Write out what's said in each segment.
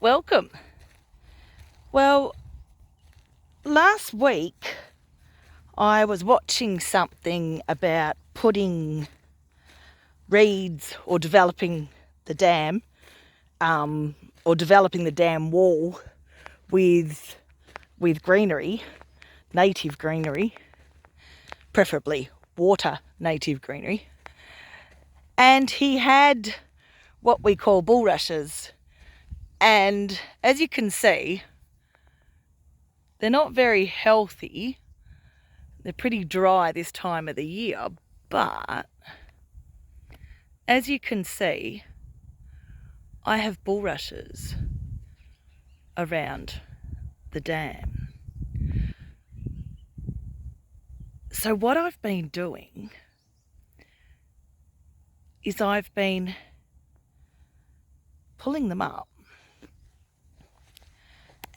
Welcome. Well, last week I was watching something about putting reeds or developing the dam or developing the dam wall with greenery, native greenery, preferably water native greenery. And he had what we call bulrushes. And as you can see, they're not very healthy. They're pretty dry this time of the year, but as you can see, I have bulrushes around the dam. So what I've been doing is I've been pulling them up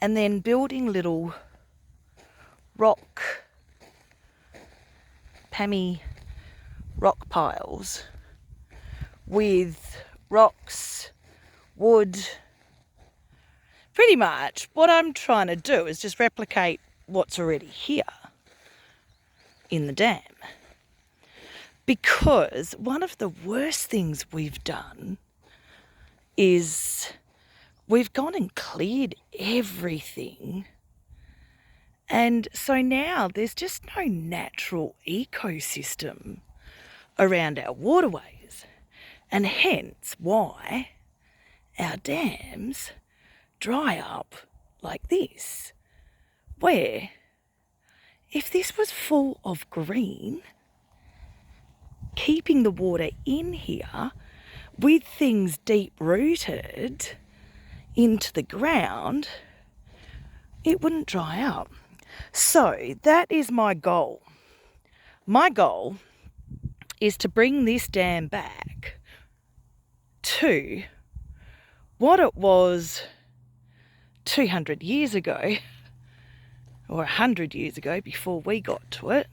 and then building little Pammy rock piles with rocks, wood. Pretty much what I'm trying to do is just replicate what's already here in the dam. Because one of the worst things we've done is we've gone and cleared everything. And so now there's just no natural ecosystem around our waterways. And hence why our dams dry up like this. Where if this was full of green, keeping the water in here with things deep rooted into the ground, it wouldn't dry up. So that is my goal. My goal is to bring this dam back to what it was 200 years ago, or 100 years ago before we got to it,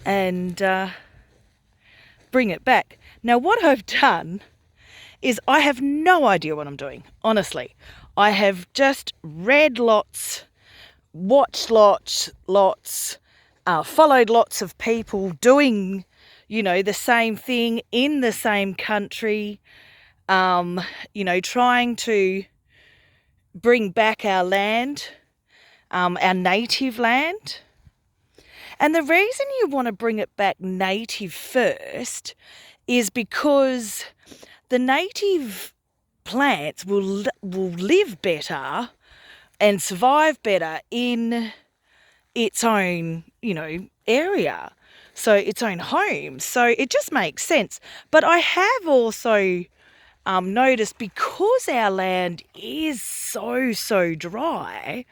and bring it back. Now what I've done is I have no idea what I'm doing, honestly. I have just read lots, watched lots, followed lots of people doing, the same thing in the same country, trying to bring back our land, our native land. And the reason you want to bring it back native first is because the native plants will live better and survive better in its own, area, so its own home. So it just makes sense. But I have also noticed, because our land is so dry,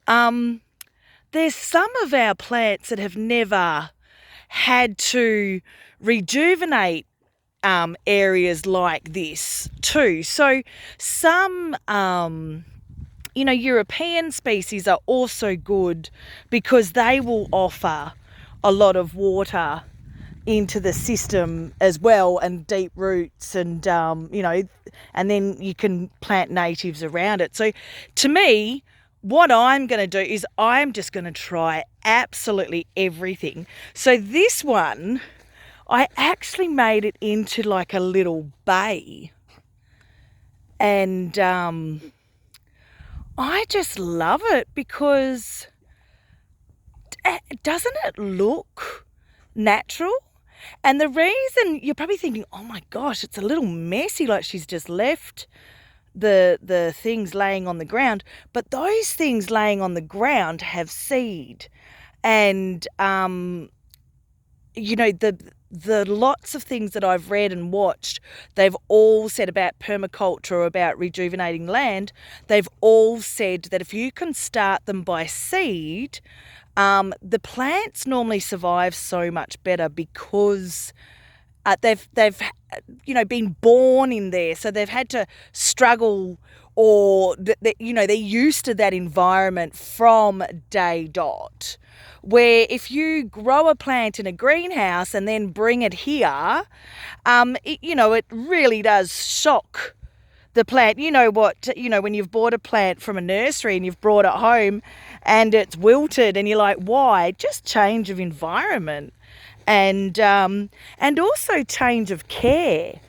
there's some of our plants that have never had to rejuvenate areas like this too. So some European species are also good because they will offer a lot of water into the system as well, and deep roots, and and then you can plant natives around it. So to me, what I'm going to do is I'm just going to try absolutely everything. So this one, I actually made it into like a little bay, and I just love it because doesn't it look natural? And the reason, you're probably thinking, oh my gosh, it's a little messy, like she's just left the things laying on the ground. But those things laying on the ground have seed, and the lots of things that I've read and watched, they've all said about permaculture or about rejuvenating land, they've all said that if you can start them by seed, the plants normally survive so much better because they've been born in there, so they've had to struggle, or they're used to that environment from day dot. Where if you grow a plant in a greenhouse and then bring it here, it really does shock the plant, when you've bought a plant from a nursery and you've brought it home and it's wilted and you're like, why? Just change of environment and also change of care.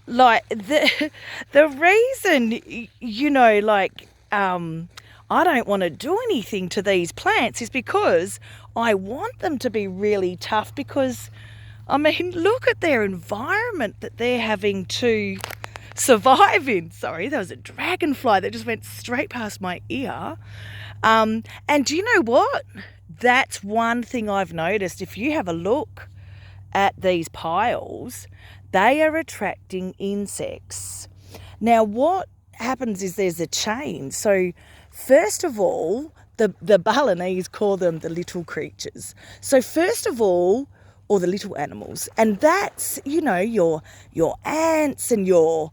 Like the reason, I don't want to do anything to these plants is because I want them to be really tough because, I mean, look at their environment that they're having to survive in. Sorry, there was a dragonfly that just went straight past my ear. And do you know what? That's one thing I've noticed. If you have a look at these piles, they are attracting insects. Now, what happens is there's a chain. So, first of all, the Balinese call them the little creatures. So, first of all, or the little animals, and that's, your ants and your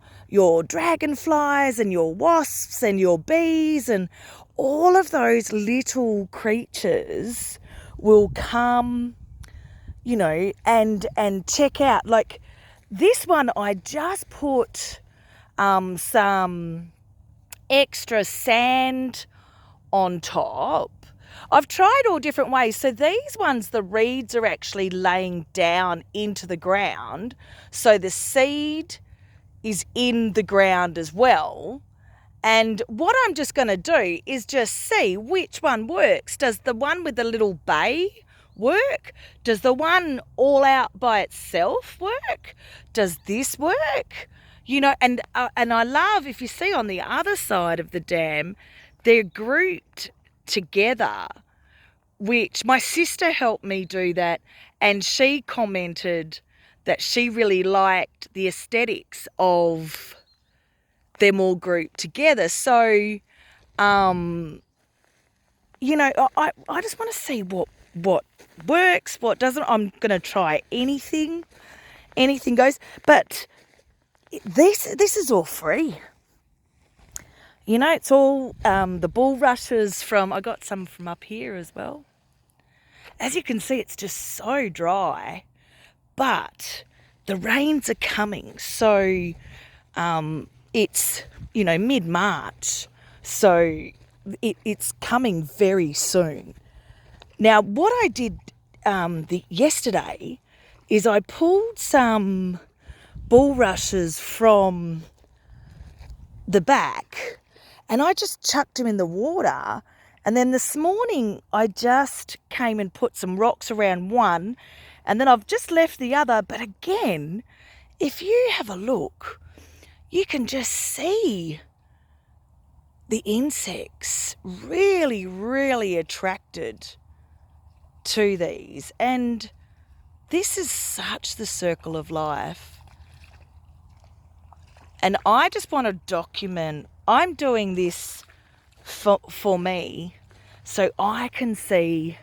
dragonflies and your wasps and your bees and all of those little creatures will come, and check out. Like this one, I just put some extra sand on top. I've tried all different ways. So these ones, the reeds are actually laying down into the ground. So the seed is in the ground as well. And what I'm just going to do is just see which one works. Does the one with the little bay work? Does the one all out by itself work? Does this work? And I love, if you see on the other side of the dam, they're grouped together, which my sister helped me do that, and she commented that she really liked the aesthetics of them all grouped together. So, I just want to see what works, what doesn't. I'm going to try anything goes, but this is all free. It's all the bulrushes I got some from up here as well. As you can see, it's just so dry, but the rains are coming. So it's, mid-March, so it's coming very soon. Now, what I did yesterday is I pulled some bulrushes from the back and I just chucked them in the water. And then this morning I just came and put some rocks around one, and then I've just left the other. But again, if you have a look, you can just see the insects really, really attracted to these. And this is such the circle of life. And I just want to document, I'm doing this for me so I can see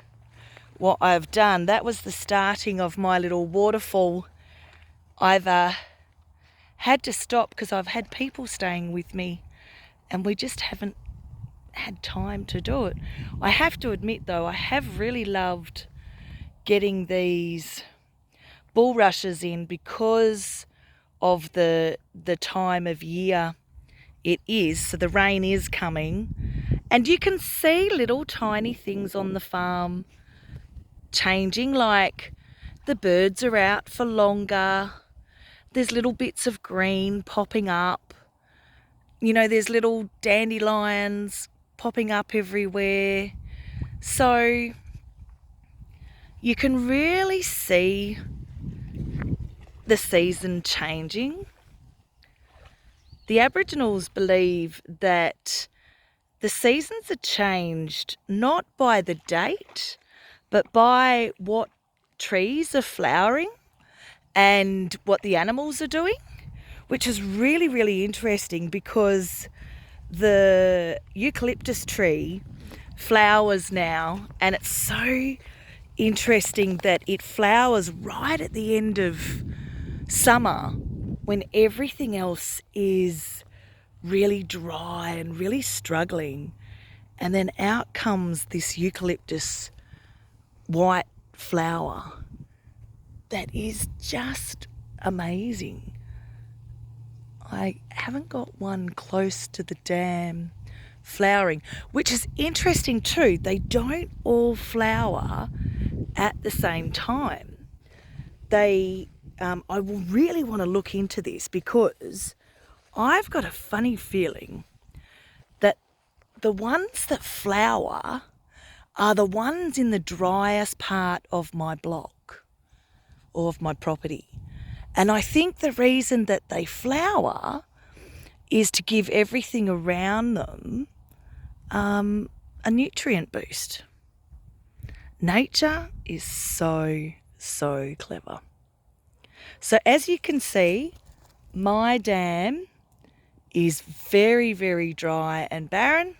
what I've done. That was the starting of my little waterfall. I've had to stop because I've had people staying with me and we just haven't had time to do it. I have to admit though, I have really loved getting these bulrushes in because of the time of year it is. So the rain is coming and you can see little tiny things on the farm changing, like the birds are out for longer. There's little bits of green popping up. There's little dandelions popping up everywhere. So you can really see the season changing. The Aboriginals believe that the seasons are changed not by the date, but by what trees are flowering and what the animals are doing, which is really, really interesting because the eucalyptus tree flowers now, and it's so interesting that it flowers right at the end of summer when everything else is really dry and really struggling, and then out comes this eucalyptus white flower that is just amazing. I haven't got one close to the dam flowering, which is interesting too. They don't all flower at the same time. I will really want to look into this because I've got a funny feeling that the ones that flower are the ones in the driest part of my block or of my property. And I think the reason that they flower is to give everything around them a nutrient boost. Nature is so, so clever. So as you can see, my dam is very, very dry and barren.